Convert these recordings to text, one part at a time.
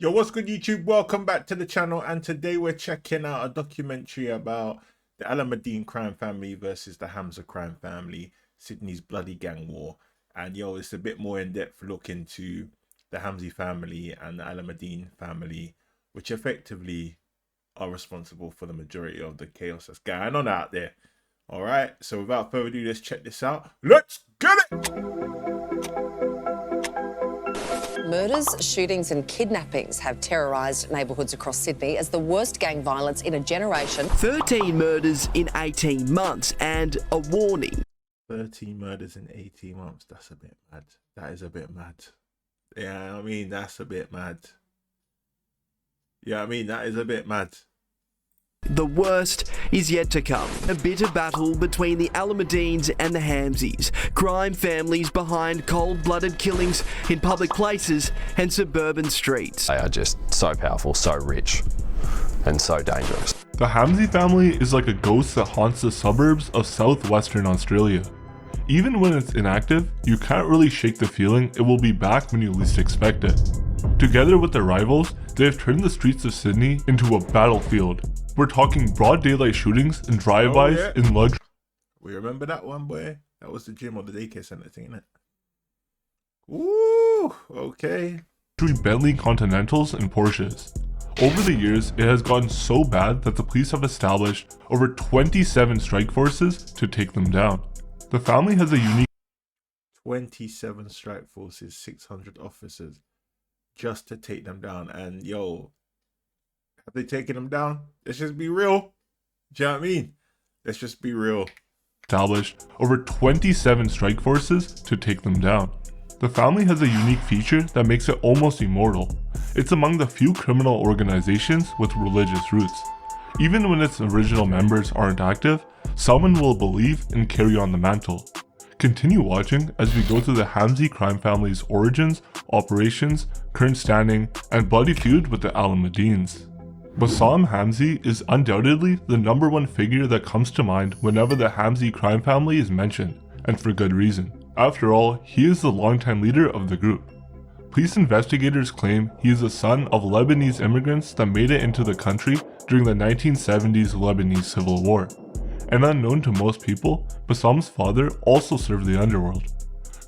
Yo, what's good, YouTube? Welcome back to the channel, and today we're checking out a documentary about the Alameddine crime family versus the Hamzy crime family, Sydney's bloody gang war. And yo, it's a bit more in-depth look into the Hamzy family and the Alameddine family, which effectively are responsible for the majority of the chaos that's going on out there. All right, so without further ado, let's check this out. Let's get it! Murders, shootings and kidnappings have terrorised neighbourhoods across Sydney as the worst gang violence in a generation. 13 murders in 18 months and a warning. 13 murders in 18 months. That's a bit mad. That is a bit mad. Yeah, I mean, that's a bit mad. Yeah, I mean, that is a bit mad. The worst is yet to come. A bitter battle between the Alameddines and the Hamzys, crime families behind cold-blooded killings in public places and suburban streets. They are just so powerful, so rich, and so dangerous. The Hamzy family is like a ghost that haunts the suburbs of southwestern Australia. Even when it's inactive, you can't really shake the feeling it will be back when you least expect it. Together with their rivals, they have turned the streets of Sydney into a battlefield. We're talking broad daylight shootings and drive-bys in luxury. We remember that one, boy. That was the gym or the daycare center thing, innit? Ooh, okay. Bentley Continentals and Porsches. Over the years, it has gotten so bad that the police have established over 27 strike forces to take them down. The family has a unique 27 strike forces, 600 officers, just to take them down. And yo, have they taken them down? Let's just be real. Do you know what I mean? Let's just be real. Established over 27 strike forces to take them down. The family has a unique feature that makes it almost immortal. It's among the few criminal organizations with religious roots. Even when its original members aren't active, someone will believe and carry on the mantle. Continue watching as we go through the Hamzy crime family's origins, operations, current standing, and bloody feud with the Alameddines. Bassam Hamzy is undoubtedly the #1 figure that comes to mind whenever the Hamzy crime family is mentioned, and for good reason. After all, he is the longtime leader of the group. Police investigators claim he is the son of Lebanese immigrants that made it into the country during the 1970s Lebanese Civil War. And unknown to most people, Bassam's father also served the Underworld.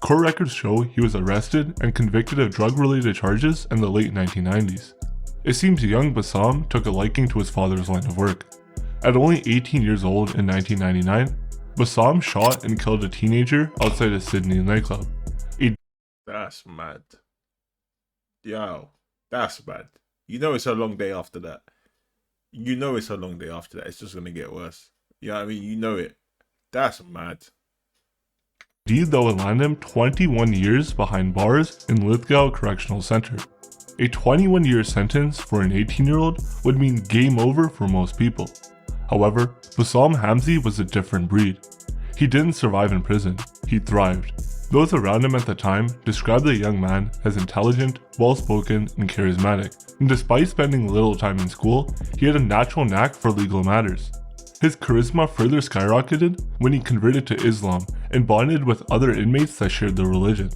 Court records show he was arrested and convicted of drug-related charges in the late 1990s. It seems young Bassam took a liking to his father's line of work. At only 18 years old in 1999, Bassam shot and killed a teenager outside a Sydney nightclub. That's mad. Yo, that's mad. You know it's a long day after that. You know it's a long day after that. It's just going to get worse. You know what I mean? You know it. That's mad. Indeed, that would land him 21 years behind bars in Lithgow Correctional Center. A 21-year sentence for an 18-year-old would mean game over for most people. However, Bassam Hamzy was a different breed. He didn't survive in prison, he thrived. Those around him at the time described the young man as intelligent, well-spoken, and charismatic, and despite spending little time in school, he had a natural knack for legal matters. His charisma further skyrocketed when he converted to Islam and bonded with other inmates that shared their religion.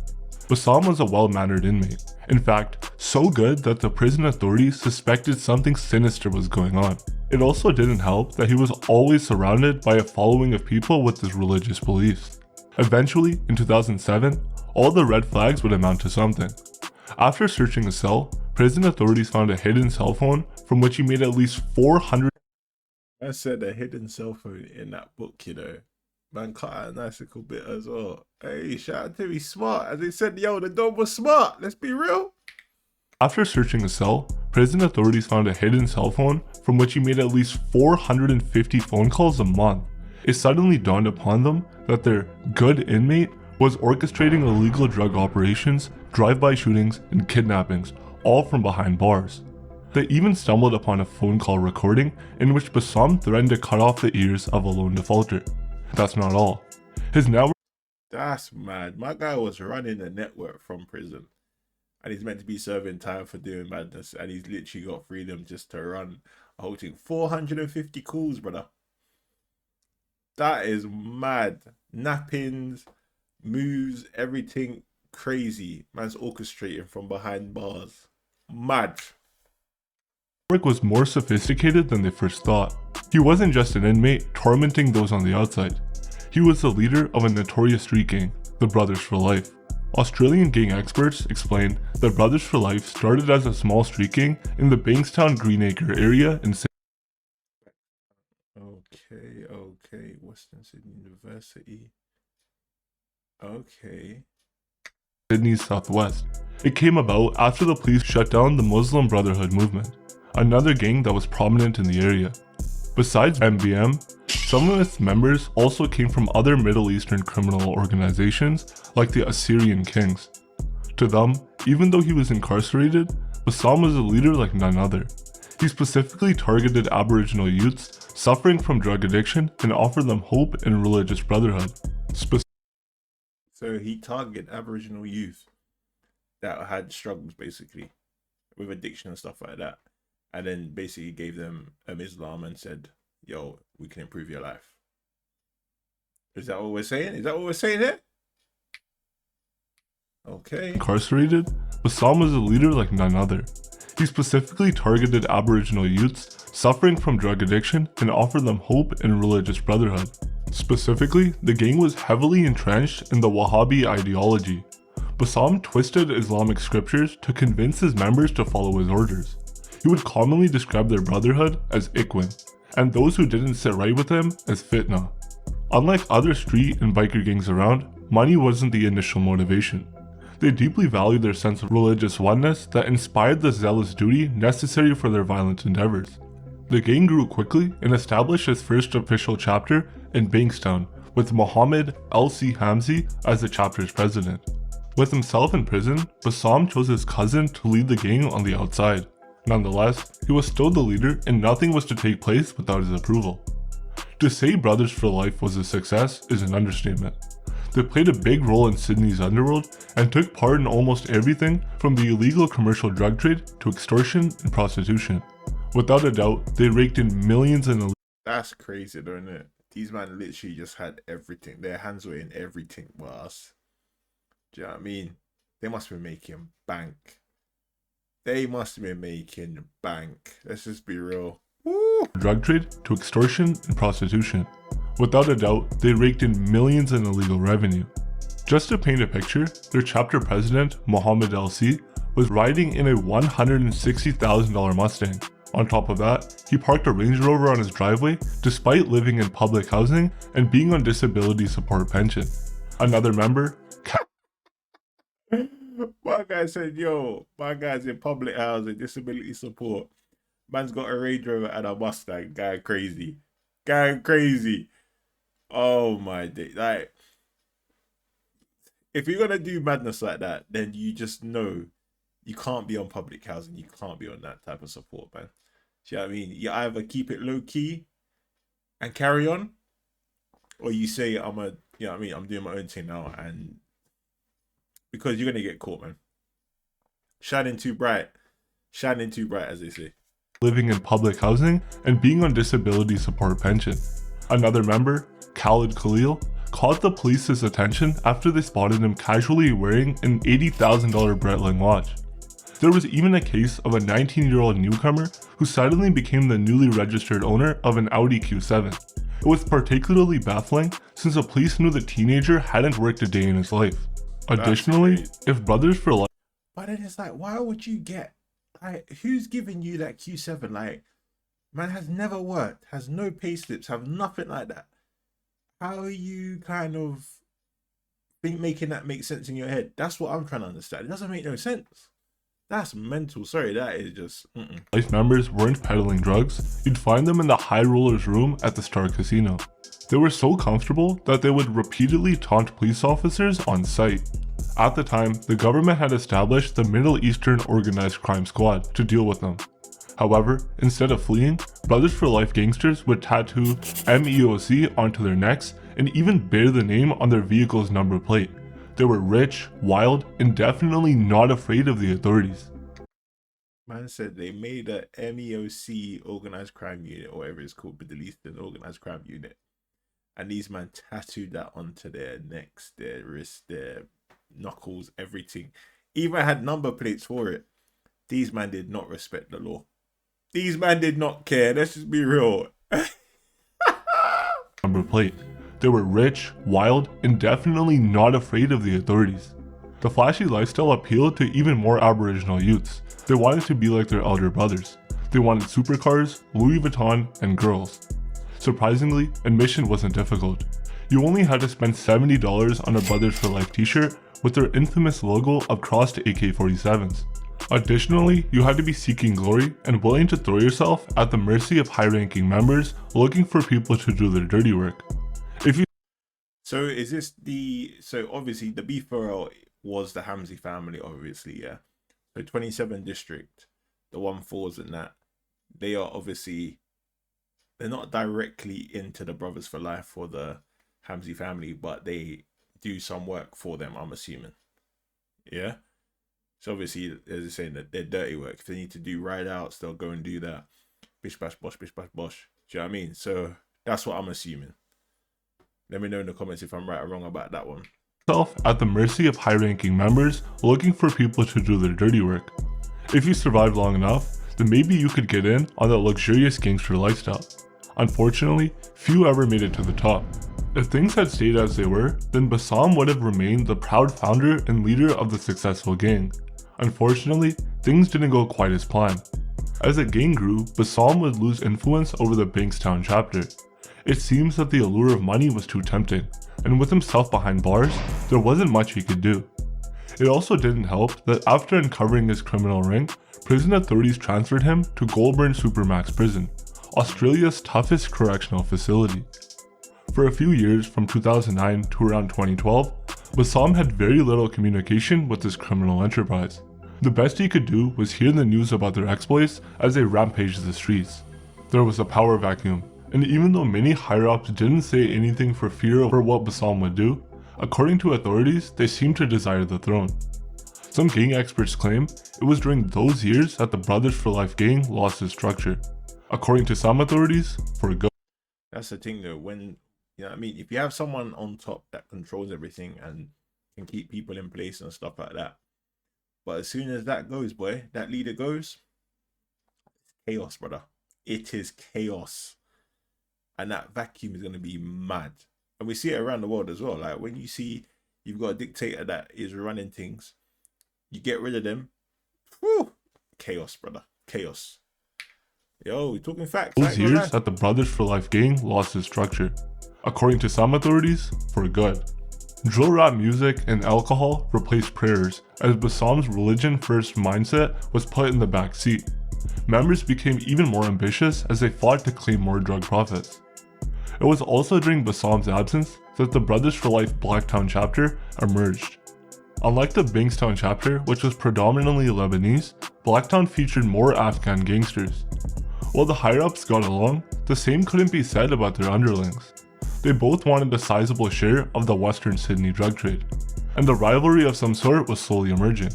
Bassam was a well-mannered inmate, in fact, so good that the prison authorities suspected something sinister was going on. It also didn't help that he was always surrounded by a following of people with his religious beliefs. Eventually, in 2007, all the red flags would amount to something. After searching his cell, prison authorities found a hidden cell phone from which he made at least 400. I said a hidden cell phone in that book, you know. Man cut out a nice little bit as well. Hey, shout out to me, smart. As they said, yo, the dog was smart. Let's be real. After searching his cell, prison authorities found a hidden cell phone from which he made at least 450 phone calls a month. It suddenly dawned upon them that their good inmate was orchestrating illegal drug operations, drive-by shootings, and kidnappings, all from behind bars. They even stumbled upon a phone call recording in which Bassam threatened to cut off the ears of a loan defaulter. That's not all. His network. That's mad. My guy was running a network from prison. And he's meant to be serving time for doing madness. And he's literally got freedom just to run a whole thing. 450 calls, brother. That is mad. Nappings, moves, everything crazy. Man's orchestrating from behind bars. Mad. network was more sophisticated than they first thought. He wasn't just an inmate tormenting those on the outside. He was the leader of a notorious street gang, the Brothers for Life. Australian gang experts explain that Brothers for Life started as a small street gang in the Bankstown Greenacre area in Okay. Western Sydney University. Okay. Sydney's southwest. It came about after the police shut down the Muslim Brotherhood movement, another gang that was prominent in the area. Besides MBM, some of its members also came from other Middle Eastern criminal organizations like the Assyrian Kings. To them, even though he was incarcerated, Bassam was a leader like none other. He specifically targeted Aboriginal youths suffering from drug addiction and offered them hope and religious brotherhood. So he targeted Aboriginal youth that had struggles basically with addiction and stuff like that, and then basically gave them Islam and said, yo, we can improve your life. Is that what we're saying? Is that what we're saying here? Okay. Incarcerated, Bassam was a leader like none other. He specifically targeted Aboriginal youths suffering from drug addiction and offered them hope and religious brotherhood. Specifically, the gang was heavily entrenched in the Wahhabi ideology. Bassam twisted Islamic scriptures to convince his members to follow his orders. He would commonly describe their brotherhood as Ikhwan, and those who didn't sit right with him as Fitna. Unlike other street and biker gangs around, money wasn't the initial motivation. They deeply valued their sense of religious oneness that inspired the zealous duty necessary for their violent endeavors. The gang grew quickly and established its first official chapter in Bankstown, with Mohammed L.C. Hamzy as the chapter's president. With himself in prison, Bassam chose his cousin to lead the gang on the outside. Nonetheless, he was still the leader and nothing was to take place without his approval. To say Brothers for Life was a success is an understatement. They played a big role in Sydney's Underworld and took part in almost everything from the illegal commercial drug trade to extortion and prostitution. Without a doubt, they raked in millions in That's crazy, though, isn't it? These men literally just had everything. Their hands were in everything with us. Do you know what I mean? They must be making bank. They must be making bank. Let's just be real. Woo! Drug trade to extortion and prostitution. Without a doubt, they raked in millions in illegal revenue. Just to paint a picture, their chapter president, Mohammed L.C., was riding in a $160,000 Mustang. On top of that, he parked a Range Rover on his driveway despite living in public housing and being on disability support pension. Another member, my guy said, yo, my guy's in public housing, disability support. Man's got a Range Rover and a Mustang. Guy crazy. Guy crazy. Oh my day. Like, if you're gonna do madness like that, then you just know you can't be on public housing. You can't be on that type of support, man. Do you know what I mean? You either keep it low key and carry on, or you say you know what I mean, I'm doing my own thing now, and because you're gonna get caught, man. Shining too bright, as they say. Living in public housing and being on disability support pension. Another member, Khalid Khalil, caught the police's attention after they spotted him casually wearing an $80,000 Breitling watch. There was even a case of a 19-year-old newcomer who suddenly became the newly registered owner of an Audi Q7. It was particularly baffling since the police knew the teenager hadn't worked a day in his life. Additionally, if Brothers for Life... But then it's like, why would you get... Like, who's giving you that Q7? Like, man has never worked, has no pay slips, have nothing like that. How are you kind of making that make sense in your head? That's what I'm trying to understand. It doesn't make no sense. That's mental. Sorry, that is just... Life members weren't peddling drugs. You'd find them in the high roller's room at the Star Casino. They were so comfortable that they would repeatedly taunt police officers on sight. At the time, the government had established the Middle Eastern Organized Crime Squad to deal with them. However, instead of fleeing, Brothers for Life gangsters would tattoo MEOC onto their necks and even bear the name on their vehicle's number plate. They were rich, wild, and definitely not afraid of the authorities. Man said they made a MEOC Organized Crime Unit, or whatever it's called, Middle Eastern Organized Crime Unit. And these man tattooed that onto their necks, their wrists, their knuckles, everything. Even had number plates for it. These man did not respect the law. These men did not care. Let's just be real. Number plate. They were rich, wild, and definitely not afraid of the authorities. The flashy lifestyle appealed to even more Aboriginal youths. They wanted to be like their elder brothers. They wanted supercars, Louis Vuitton, and girls. Surprisingly, admission wasn't difficult. You only had to spend $70 on a Brothers for Life t-shirt with their infamous logo of crossed AK-47s. Additionally, you had to be seeking glory and willing to throw yourself at the mercy of high-ranking members looking for people to do their dirty work. So is this so obviously the B4L was the Hamzy family, obviously, yeah. So 27 district, the 1-4s and that, they are obviously, they're not directly into the Brothers for Life or the Hamzy family, but they do some work for them, I'm assuming. Yeah. So obviously, as you're saying, that they're dirty work. If they need to do ride outs, they'll go and do that. Bish bash bosh, bish bash bosh. Do you know what I mean? So that's what I'm assuming. Let me know in the comments if I'm right or wrong about that one. At the mercy of high-ranking members looking for people to do their dirty work. If you survive long enough, then maybe you could get in on that luxurious gangster lifestyle. Unfortunately, few ever made it to the top. If things had stayed as they were, then Bassam would have remained the proud founder and leader of the successful gang. Unfortunately, things didn't go quite as planned. As the gang grew, Bassam would lose influence over the Bankstown chapter. It seems that the allure of money was too tempting, and with himself behind bars, there wasn't much he could do. It also didn't help that after uncovering his criminal ring, prison authorities transferred him to Goulburn Supermax Prison, Australia's toughest correctional facility. For a few years from 2009 to around 2012, Bassam had very little communication with this criminal enterprise. The best he could do was hear the news about their exploits as they rampaged the streets. There was a power vacuum, and even though many higher-ups didn't say anything for fear over what Bassam would do, according to authorities, they seemed to desire the throne. Some gang experts claim it was during those years that the Brothers for Life gang lost its structure. According to some authorities, for good. That's the thing though, when, you know what I mean, if you have someone on top that controls everything and can keep people in place and stuff like that, but as soon as that goes, boy, that leader goes, chaos, brother. It is chaos. And that vacuum is going to be mad. And we see it around the world as well. Like when you see you've got a dictator that is running things, you get rid of them. Whew, chaos, brother. Chaos. Yo, we're talking facts. Those years that the Brothers for Life gang lost its structure. According to some authorities, for good. Drill rap music and alcohol replaced prayers as Bassam's religion-first mindset was put in the back seat. Members became even more ambitious as they fought to claim more drug profits. It was also during Bassam's absence that the Brothers for Life Blacktown chapter emerged. Unlike the Bankstown chapter, which was predominantly Lebanese, Blacktown featured more Afghan gangsters. While the higher-ups got along, the same couldn't be said about their underlings. They both wanted a sizable share of the Western Sydney drug trade, and the rivalry of some sort was slowly emerging.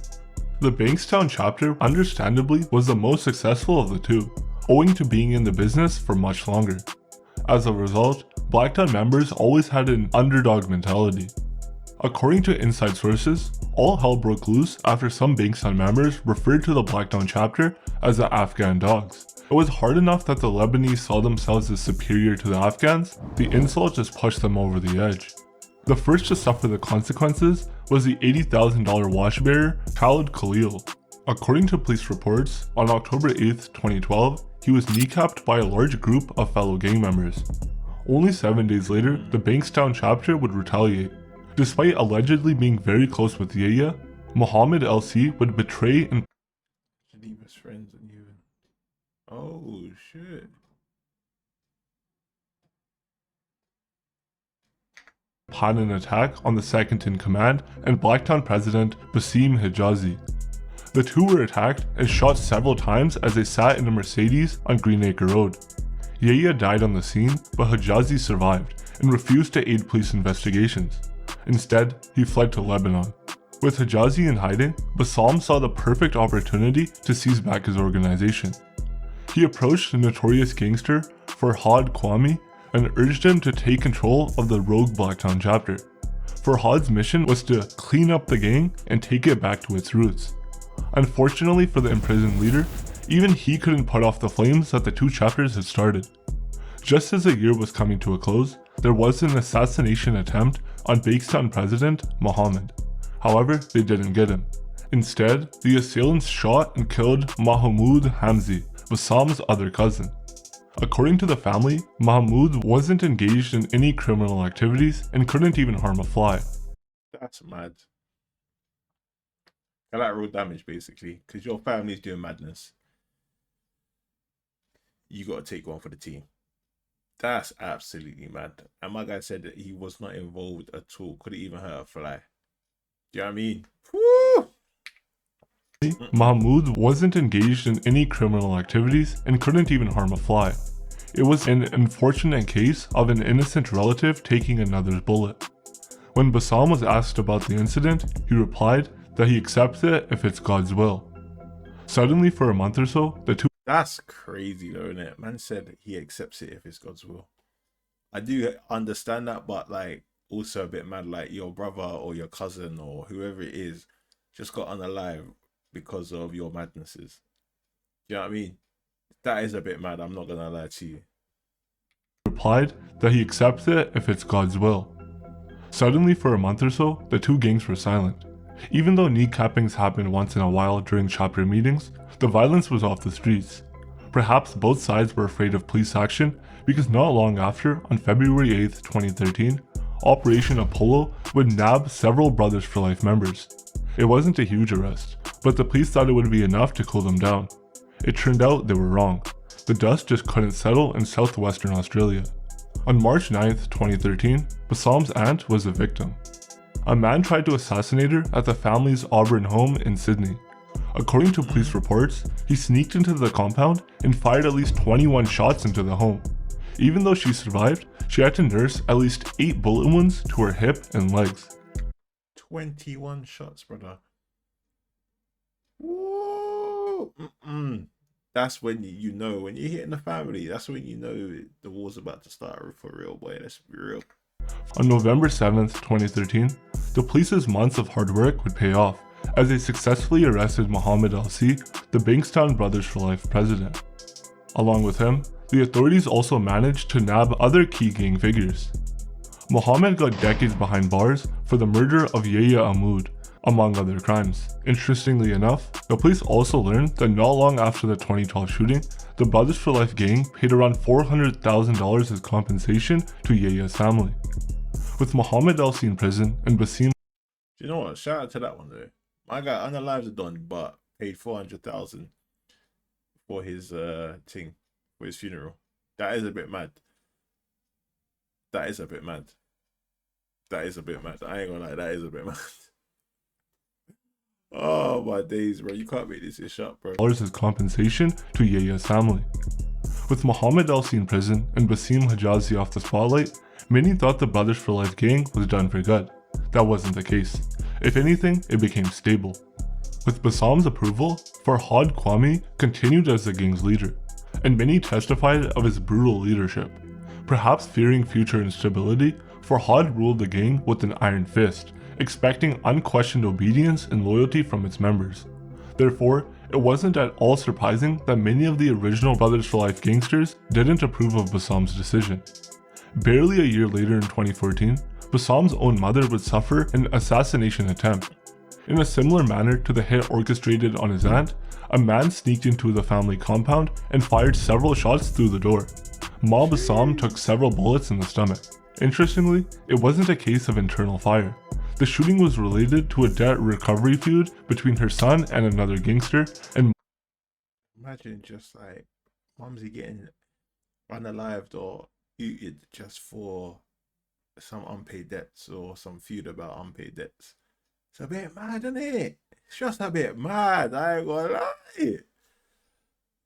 The Bankstown chapter, understandably, was the most successful of the two, owing to being in the business for much longer. As a result, Blacktown members always had an underdog mentality. According to inside sources, all hell broke loose after some Bankstown members referred to the Blacktown chapter as the Afghan dogs. It was hard enough that the Lebanese saw themselves as superior to the Afghans, the insult just pushed them over the edge. The first to suffer the consequences was the $80,000 watch bearer, Khalid Khalil. According to police reports, on October 8, 2012, he was kneecapped by a large group of fellow gang members. Only 7 days later, the Bankstown chapter would retaliate. Despite allegedly being very close with Yaya, Muhammad LC would betray and leave his friends and you. Oh shit. plan an attack on the second in command and Blacktown president Bassam Hijazi. The two were attacked and shot several times as they sat in a Mercedes on Greenacre Road. Yaya died on the scene, but Hijazi survived and refused to aid police investigations. Instead, he fled to Lebanon. With Hijazi in hiding, Bassam saw the perfect opportunity to seize back his organization. He approached the notorious gangster Farhad Kwame and urged him to take control of the rogue Blacktown chapter. Farhad's mission was to clean up the gang and take it back to its roots. Unfortunately for the imprisoned leader, Even he couldn't put off the flames that the two chapters had started. Just as the year was coming to a close, there was an assassination attempt on Bassam president Mohammed. However, they didn't get him. Instead, the assailants shot and killed Mahmoud Hamzy, Bassam's other cousin. According to the family, Mahmoud wasn't engaged in any criminal activities and couldn't even harm a fly. That's mad. Collateral damage, basically, because your family's doing madness. You got to take one for the team. That's absolutely mad. And my guy said that he was not involved at all. Couldn't even hurt a fly. Do you know what I mean? Woo! Mahmoud wasn't engaged in any criminal activities and couldn't even harm a fly. It was an unfortunate case of an innocent relative taking another's bullet. When Bassam was asked about the incident, he replied that he accepts it if it's God's will. Suddenly, for a month or so, the two— That's crazy though, isn't it? Man said he accepts it if it's God's will. I do understand that, but like also a bit mad, like your brother or your cousin or whoever it is just got unalive because of your madnesses. Do you know what I mean? That is a bit mad, I'm not gonna lie to you. replied that he accepts it if it's God's will. Suddenly, for a month or so, the two gangs were silent. Even though kneecappings happened once in a while during chapter meetings, the violence was off the streets. Perhaps both sides were afraid of police action because not long after, on February 8th, 2013, Operation Apollo would nab several Brothers for Life members. It wasn't a huge arrest, but the police thought it would be enough to cool them down. It turned out they were wrong. The dust just couldn't settle in southwestern Australia. On March 9th, 2013, Bassam's aunt was the victim. A man tried to assassinate her at the family's Auburn home in Sydney. According to police reports, he sneaked into the compound and fired at least 21 shots into the home. Even though she survived, she had to nurse at least 8 bullet wounds to her hip and legs. 21 shots, brother. Woo! That's when you know, when you're hitting the family, that's when you know the war's about to start for real, boy. Let's be real. On November 7th, 2013, the police's months of hard work would pay off as they successfully arrested Mohammed Al-Si, the Bankstown Brothers for Life president. Along with him, the authorities also managed to nab other key gang figures. Mohammed got decades behind bars for the murder of Yahya Ahmed, among other crimes. Interestingly enough, the police also learned that not long after the 2012 shooting, the Brothers for Life gang paid around $400,000 as compensation to Yahya's family. With Mohammed Al-Si in prison and Bassam— Do you know what? Shout out to that one though. My guy unalives are done, but paid 400,000 for his thing, for his funeral. That is a bit mad. That is a bit mad. That is a bit mad. I ain't gonna lie, that is a bit mad. Oh my days, bro. You can't make this shit up, bro. as compensation to Yahya's family. With Mohammed Al-Si in prison and Bassam Hijazi off the spotlight, many thought the Brothers for Life gang was done for good. That wasn't the case. If anything, it became stable. With Bassam's approval, Farhad Kwame continued as the gang's leader, and many testified of his brutal leadership. Perhaps fearing future instability, Farhad ruled the gang with an iron fist, expecting unquestioned obedience and loyalty from its members. Therefore, it wasn't at all surprising that many of the original Brothers for Life gangsters didn't approve of Bassam's decision. Barely a year later in 2014, Bassam's own mother would suffer an assassination attempt. In a similar manner to the hit orchestrated on his aunt, a man sneaked into the family compound and fired several shots through the door. Ma Bassam took several bullets in the stomach. Interestingly, it wasn't a case of internal fire. The shooting was related to a debt recovery feud between her son and another gangster, and Imagine just like Mumsy getting unalived or eated just for some unpaid debts or some feud about unpaid debts. It's a bit mad, isn't it? It's just a bit mad, I ain't gonna lie.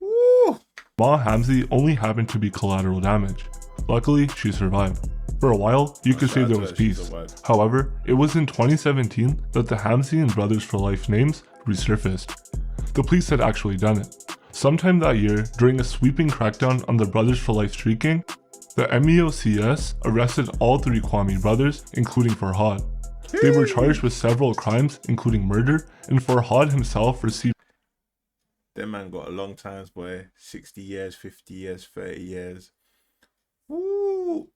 Woo! Ma Hamzy only happened to be collateral damage. Luckily, she survived. For a while, you could say there was peace. However, it was in 2017 that the Hamzy and Brothers for Life names resurfaced. The police had actually done it. Sometime that year, during a sweeping crackdown on the Brothers for Life street gang, the MEOCS arrested all 3 Kwame brothers, including Farhad. They were charged with several crimes, including murder, and Farhad himself received Them man got a long times, boy. 60 years, 50 years, 30 years. Woo!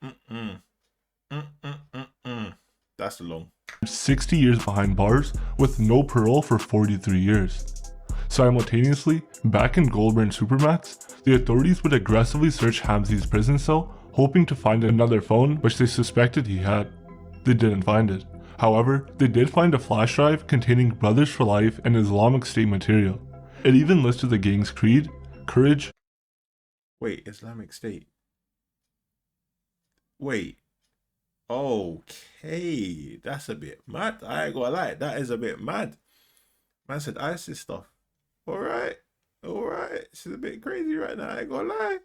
That's long. 60 years behind bars with no parole for 43 years. Simultaneously, back in Goulburn Supermax, the authorities would aggressively search Hamzy's prison cell, hoping to find another phone which they suspected he had. They didn't find it. However, they did find a flash drive containing Brothers for Life and Islamic State material. It even listed the gang's creed, courage. Wait, Islamic State. Wait. Okay, that's a bit mad. I ain't gonna lie, that is a bit mad. Man said ISIS stuff. Alright. This is a bit crazy right now, I ain't gonna lie.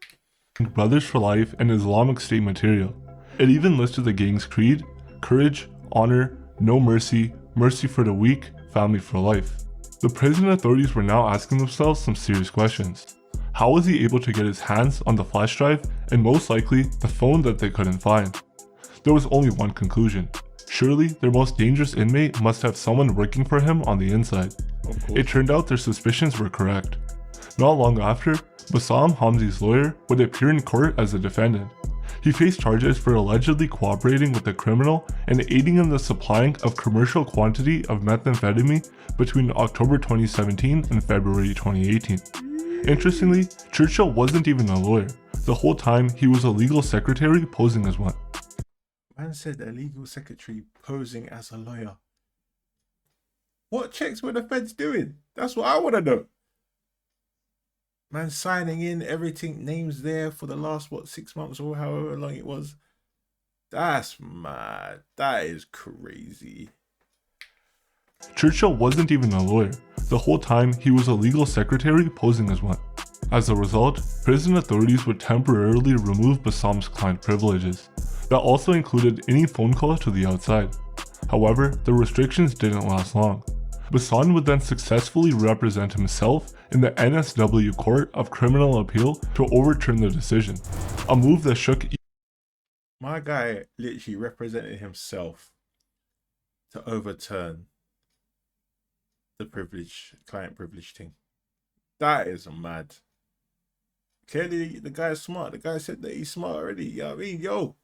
Brothers for Life and Islamic State material. It even listed the gang's creed, courage, honor, no mercy, mercy for the weak, family for life. The prison authorities were now asking themselves some serious questions. How was he able to get his hands on the flash drive and most likely the phone that they couldn't find? There was only one conclusion. Surely their most dangerous inmate must have someone working for him on the inside. It turned out their suspicions were correct. Not long after, Bassam, Hamzy's lawyer, would appear in court as a defendant. He faced charges for allegedly cooperating with the criminal and aiding in the supplying of commercial quantity of methamphetamine between October 2017 and February 2018. Interestingly, Churchill wasn't even a lawyer. The whole time, he was a legal secretary posing as one. Man said a legal secretary posing as a lawyer. What checks were the feds doing? That's what I want to know. Man signing in everything, names there for the last, 6 months or however long it was. That's mad. That is crazy. Churchill wasn't even a lawyer. The whole time, he was a legal secretary posing as one. As a result, prison authorities would temporarily remove Bassam's client privileges. That also included any phone calls to the outside. However, the restrictions didn't last long. Bassam would then successfully represent himself in the NSW Court of Criminal Appeal to overturn the decision, a move that shook. My guy literally represented himself to overturn the client privilege thing. That is mad. Clearly, the guy's smart. The guy said that he's smart already. You know what I mean? Yo,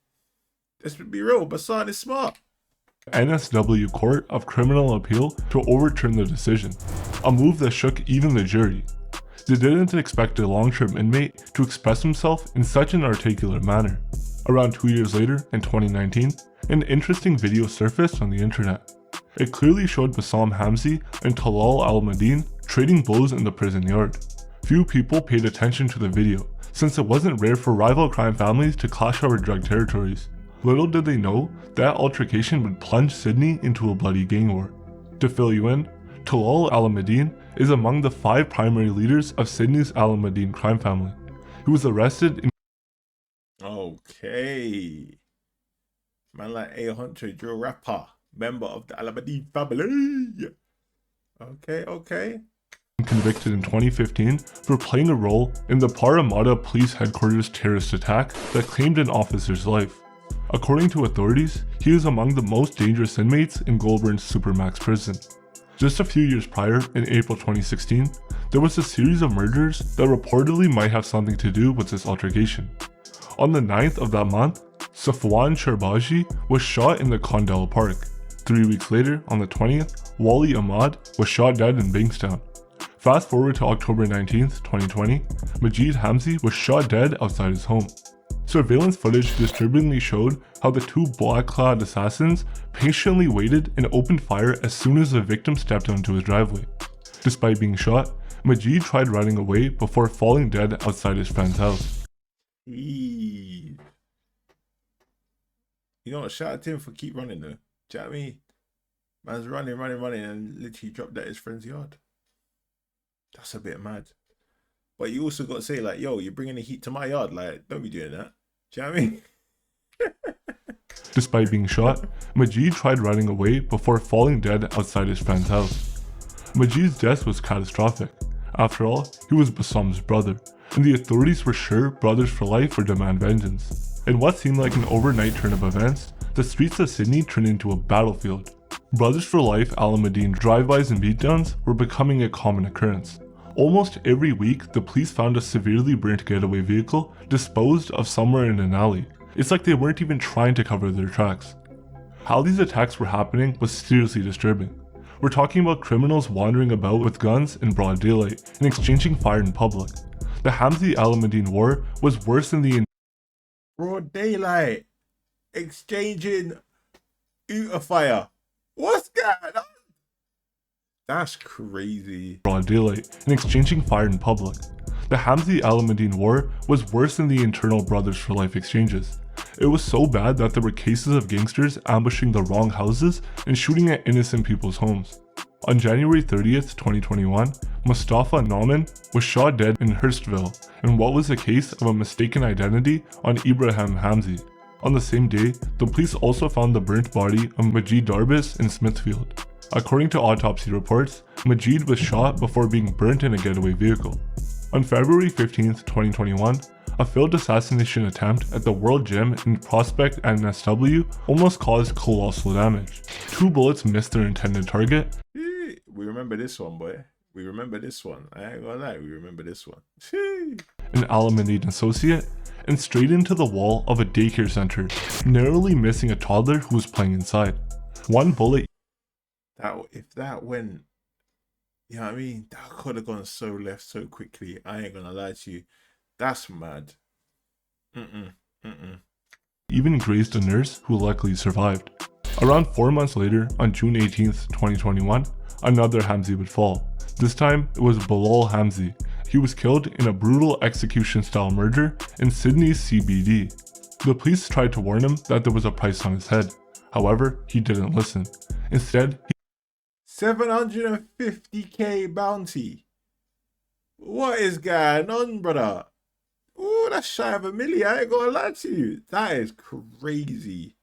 let's be real. Bassam is smart. NSW Court of Criminal Appeal to overturn the decision, a move that shook even the jury. They didn't expect a long-term inmate to express himself in such an articulate manner. Around 2 years later, in 2019, an interesting video surfaced on the internet. It clearly showed Bassam Hamzy and Hamzy-Alameddine trading blows in the prison yard. Few people paid attention to the video, since it wasn't rare for rival crime families to clash over drug territories. Little did they know that altercation would plunge Sydney into a bloody gang war. To fill you in, Hamzy-Alameddine is among the 5 primary leaders of Sydney's Alameddine crime family. He was arrested in. Okay. Man like A Hunter, drill rapper, member of the Alameddine family. Okay. Convicted in 2015 for playing a role in the Parramatta Police Headquarters terrorist attack that claimed an officer's life. According to authorities, he is among the most dangerous inmates in Goulburn's Supermax prison. Just a few years prior, in April 2016, there was a series of murders that reportedly might have something to do with this altercation. On the 9th of that month, Safwan Sherbaji was shot in the Condell Park. 3 weeks later, on the 20th, Wali Ahmad was shot dead in Bankstown. Fast forward to October 19th, 2020, Majid Hamzy was shot dead outside his home. Surveillance footage disturbingly showed how the 2 black-clad assassins patiently waited and opened fire as soon as the victim stepped onto his driveway. Despite being shot, Majid tried running away before falling dead outside his friend's house. You know what? Shout out to him for keep running though. Do you know what I mean? Man's running and literally dropped at his friend's yard. That's a bit mad. But you also got to say like, yo, you're bringing the heat to my yard. Like, don't be doing that. Do you know what I mean? Despite being shot, Majid tried running away before falling dead outside his friend's house. Majid's death was catastrophic. After all, he was Bassam's brother, and the authorities were sure Brothers for Life would demand vengeance. In what seemed like an overnight turn of events, the streets of Sydney turned into a battlefield. Brothers for Life Alameddine drive-bys and beatdowns were becoming a common occurrence. Almost every week, the police found a severely burnt getaway vehicle disposed of somewhere in an alley. It's like they weren't even trying to cover their tracks. How these attacks were happening was seriously disturbing. We're talking about criminals wandering about with guns in broad daylight and exchanging fire in public. The Hamzy-Alameddine war was worse than the Broad daylight, exchanging fire. What's going on? That's crazy. broad daylight and exchanging fire in public. The Hamzy-Alameddine war was worse than the internal Brothers for Life exchanges. It was so bad that there were cases of gangsters ambushing the wrong houses and shooting at innocent people's homes. On January 30th, 2021, Mustafa Nauman was shot dead in Hurstville in what was a case of a mistaken identity on Ibrahim Hamzy. On the same day, the police also found the burnt body of Majid Darbis in Smithfield. According to autopsy reports, Majid was shot before being burnt in a getaway vehicle. On February 15th, 2021, a failed assassination attempt at the World Gym in Prospect NSW almost caused colossal damage. 2 bullets missed their intended target. We remember this one, boy. We remember this one. I ain't gonna lie, we remember this one. An Alameddine associate, and straight into the wall of a daycare center, narrowly missing a toddler who was playing inside. 1 bullet. If that went, you know what I mean? That could have gone so left so quickly. I ain't gonna lie to you. That's mad. Even grazed a nurse who luckily survived. Around 4 months later, on June 18th, 2021, another Hamzy would fall. This time, it was Bilal Hamzy. He was killed in a brutal execution-style murder in Sydney's CBD. The police tried to warn him that there was a price on his head. However, he didn't listen. Instead, 750k bounty. What is going on, brother? Oh, that's shy of $1 million. I ain't gonna lie to you. That is crazy.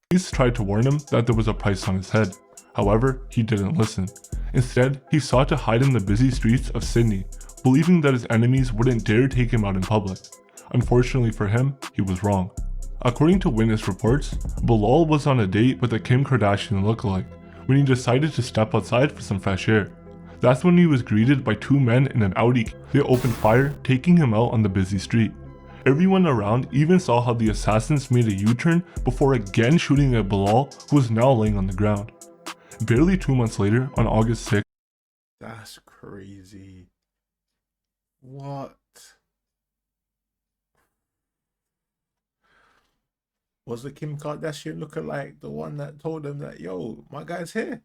police tried to warn him that there was a price on his head. However, he didn't listen. Instead, he sought to hide in the busy streets of Sydney, believing that his enemies wouldn't dare take him out in public. Unfortunately for him, he was wrong. According to witness reports, Bilal was on a date with a Kim Kardashian lookalike when he decided to step outside for some fresh air. That's when he was greeted by 2 men in an Audi. They opened fire, taking him out on the busy street. Everyone around even saw how the assassins made a U-turn before again shooting at Bilal, who was now laying on the ground. Barely 2 months later, on August 6th, That's crazy. What? Was the Kim Kardashian lookalike the one that told them that, yo, my guy's here?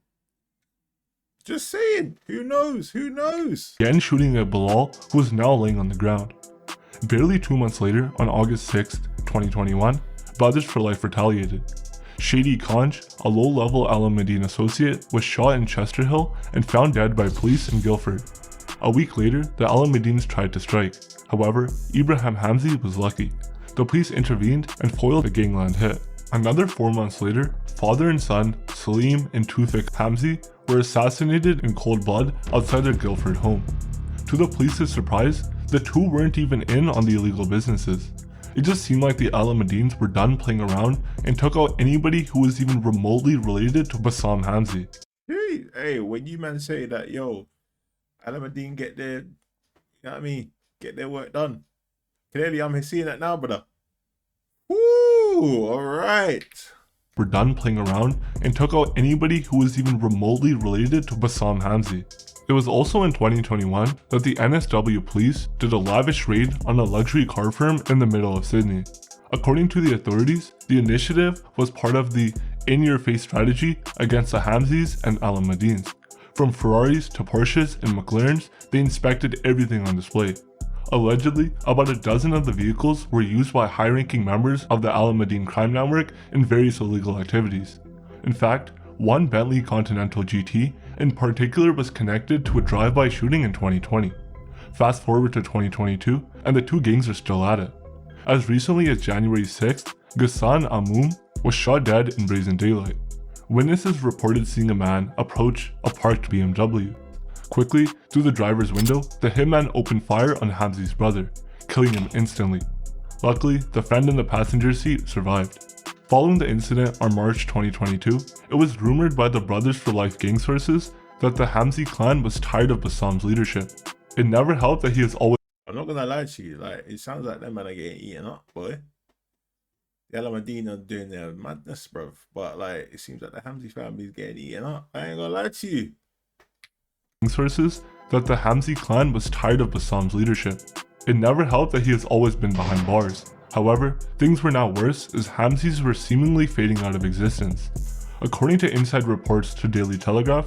Just saying. Who knows? Who knows? again shooting at Bilal, who was now laying on the ground. Barely 2 months later, on August 6th, 2021, Brothers for Life retaliated. Shady Conj, a low-level Alameddine associate, was shot in Chester Hill and found dead by police in Guildford. A week later, the Alameddines tried to strike. However, Ibrahim Hamzy was lucky. The police intervened and foiled the gangland hit. Another 4 months later, father and son, Salim and Tufik Hamzy, were assassinated in cold blood outside their Guildford home. To the police's surprise, the two weren't even in on the illegal businesses. It just seemed like the Alameddines were done playing around and took out anybody who was even remotely related to Bassam Hamzy. Hey, when you man say that, yo, Alameddine get their, you know what I mean, get their work done. Clearly, I'm seeing that now, brother. Woo, all right. Were done playing around and took out anybody who was even remotely related to Bassam Hamzy. It was also in 2021 that the NSW police did a lavish raid on a luxury car firm in the middle of Sydney. According to the authorities, the initiative was part of the in-your-face strategy against the Hamzys and Alameddines. From Ferraris to Porsches and McLarens, they inspected everything on display. Allegedly, about a dozen of the vehicles were used by high-ranking members of the Alameddine crime network in various illegal activities. In fact, one Bentley Continental GT in particular was connected to a drive-by shooting in 2020. Fast forward to 2022, and the two gangs are still at it. As recently as January 6th, Ghassan Amoum was shot dead in brazen daylight. Witnesses reported seeing a man approach a parked BMW. Quickly, through the driver's window, the hitman opened fire on Hamzy's brother, killing him instantly. Luckily, the friend in the passenger seat survived. Following the incident on March 2022, it was rumored by the Brothers for Life gang sources that the Hamzy clan was tired of Bassam's leadership. It never helped that he has always I'm not gonna lie to you, like, it sounds like them man are getting eaten up, boy. The Alameddine are doing their madness, bruv. But, like, it seems like the Hamzy family is getting eaten up. I ain't gonna lie to you. sources that the Hamzy clan was tired of Bassam's leadership. It never helped that he has always been behind bars. However, things were now worse as Hamzys were seemingly fading out of existence. According to inside reports to Daily Telegraph,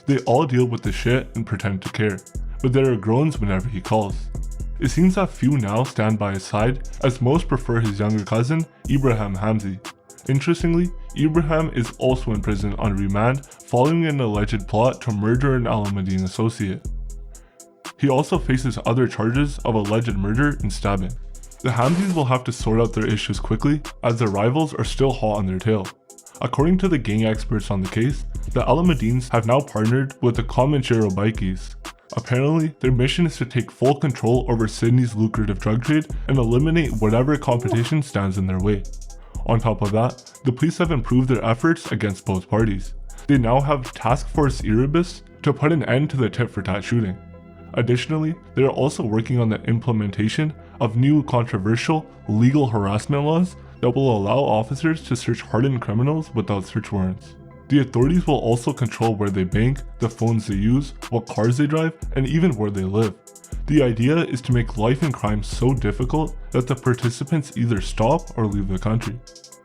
they all deal with the shit and pretend to care, but there are groans whenever he calls. It seems that few now stand by his side, as most prefer his younger cousin, Ibrahim Hamzy. Interestingly, Ibrahim is also in prison on remand following an alleged plot to murder an Alameddine associate. He also faces other charges of alleged murder and stabbing. The Hamzys will have to sort out their issues quickly, as their rivals are still hot on their tail. According to the gang experts on the case, the Alameddines have now partnered with the Comanchero bikies. Apparently, their mission is to take full control over Sydney's lucrative drug trade and eliminate whatever competition stands in their way. On top of that, the police have improved their efforts against both parties. They now have Task Force Erebus to put an end to the tit-for-tat shooting. Additionally, they are also working on the implementation of new controversial legal harassment laws that will allow officers to search hardened criminals without search warrants. The authorities will also control where they bank, the phones they use, what cars they drive, and even where they live. The idea is to make life in crime so difficult that the participants either stop or leave the country.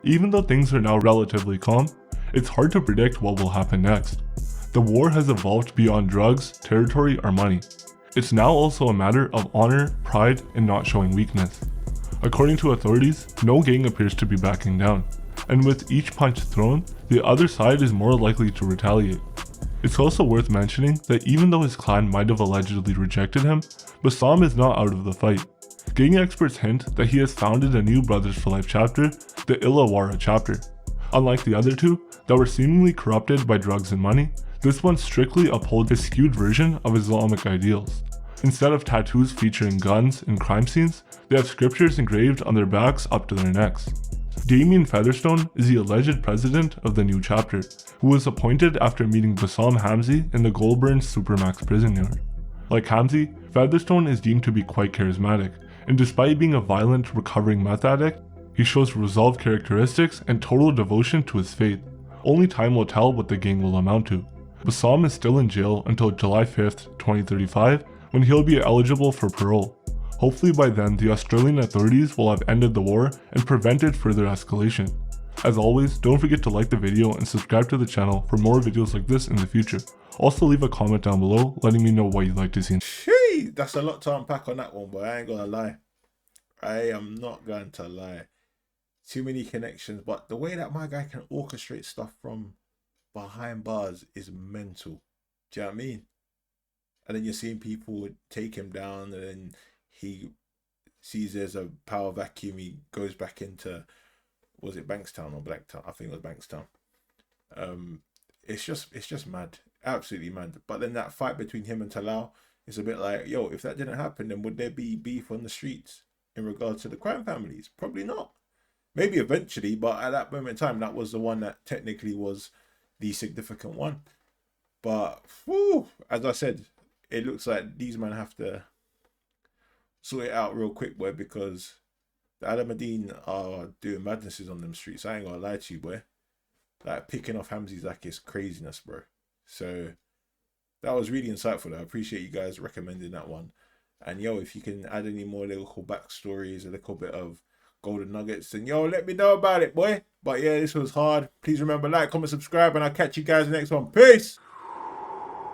Even though things are now relatively calm, it's hard to predict what will happen next. The war has evolved beyond drugs, territory, or money. It's now also a matter of honor, pride, and not showing weakness. According to authorities, no gang appears to be backing down, and with each punch thrown, the other side is more likely to retaliate. It's also worth mentioning that even though his clan might have allegedly rejected him, Bassam is not out of the fight. Gang experts hint that he has founded a new Brothers for Life chapter, the Illawarra chapter. Unlike the other two, that were seemingly corrupted by drugs and money, this one strictly upholds a skewed version of Islamic ideals. Instead of tattoos featuring guns and crime scenes, they have scriptures engraved on their backs up to their necks. Damien Featherstone is the alleged president of the new chapter, who was appointed after meeting Bassam Hamzy in the Goulburn Supermax prison yard. Like Hamzy, Featherstone is deemed to be quite charismatic, and despite being a violent, recovering meth addict, he shows resolved characteristics and total devotion to his faith. Only time will tell what the gang will amount to. Bassam is still in jail until July 5th, 2035, when he'll be eligible for parole. Hopefully by then, the Australian authorities will have ended the war and prevented further escalation. As always, don't forget to like the video and subscribe to the channel for more videos like this in the future. Also leave a comment down below letting me know what you'd like to see. Gee, that's a lot to unpack on that one, but I ain't gonna lie. I am not going to lie. Too many connections, but the way that my guy can orchestrate stuff from behind bars is mental. Do you know what I mean? And then you're seeing people take him down, and then he sees there's a power vacuum. He goes back into, was it Bankstown or Blacktown? I think it was Bankstown. It's just mad, absolutely mad. But then that fight between him and Talal is a bit like, yo, if that didn't happen, then would there be beef on the streets in regards to the crime families? Probably not. Maybe eventually, but at that moment in time, that was the one that technically was the significant one. But whew, as I said, it looks like these men have to sort it out real quick, boy, because the Alameddine are doing madnesses on them streets. I ain't gonna lie to you, boy. Like, picking off Hamzy's like it's craziness, bro. So that was really insightful though. I appreciate you guys recommending that one. And yo, if you can add any more little backstories, a little bit of golden nuggets, then yo, let me know about it, boy. But yeah, this was hard. Please remember, like, comment, subscribe, and I'll catch you guys in the next one. Peace.